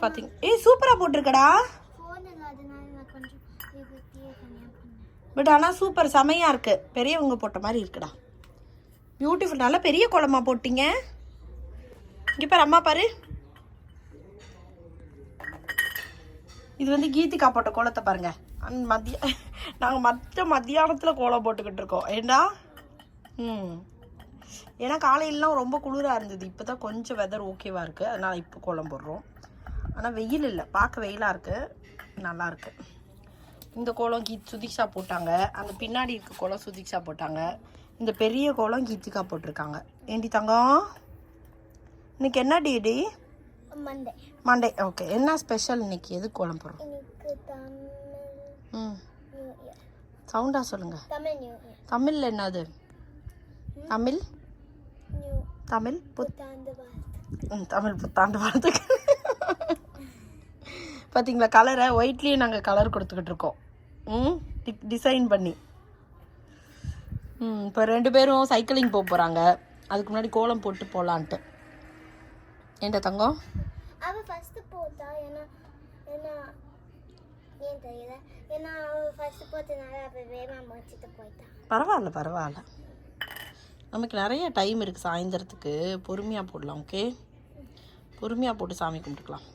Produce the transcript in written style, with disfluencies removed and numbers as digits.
பார்த்தீங்க சூப்பராக போட்டிருக்கடா. பட் ஆனால் சூப்பர் செமையாக இருக்குது. பெரியவங்க போட்ட மாதிரி இருக்குடா. பியூட்டிஃபுல். நல்லா பெரிய கோலமா போட்டிங்க. இங்கே பாரு அம்மா பாரு. இது வந்து கீதிகா போட்ட கோலத்தை பாருங்க. நாங்கள் மத்தியானத்தில் கோலம் போட்டுக்கிட்டு இருக்கோம். ஏண்டா ஏன்னா காலையிலலாம் ரொம்ப குளிராக இருந்தது. இப்போ தான் கொஞ்சம் வெதர் ஓகேவாக இருக்குது. அதனால் இப்போ கோலம் போடுறோம். ஆனால் வெயில் இல்லை, பார்க்க வெயிலாக இருக்குது, நல்லாயிருக்கு. இந்த கோலம் சுதீக்ஷா போட்டாங்க. அந்த பின்னாடி இருக்க கோலம் சுதீக்ஷா போட்டாங்க. இந்த பெரிய கோலம் கீதிகா போட்டிருக்காங்க. ஏண்டி தங்கம் இன்னைக்கு என்ன டேடி? மண்டே. ஓகே. என்ன ஸ்பெஷல் இன்னைக்கு? எது கோலம் போடுறோம்? சவுண்டாக சொல்லுங்கள். தமிழில் என்னது? தமிழ் புத்தாண்டு வாழ்த்துக்கு. பார்த்தீங்களா கலரை? ஒயிட்லேயே நாங்கள் கலர் கொடுத்துக்கிட்டு இருக்கோம். டிசைன் பண்ணி. இப்போ 2 பேரும் சைக்கிளிங் போக போகிறாங்க. அதுக்கு முன்னாடி கோலம் போட்டு போகலான்ட்டு. ஏண்டா தங்கம்? பரவாயில்ல. நமக்கு நிறைய டைம் இருக்குது சாயந்தரத்துக்கு. பொறுமையாக போடலாம். ஓகே, பொறுமையாக போட்டு சாமி கும்பிட்டுக்கலாம்.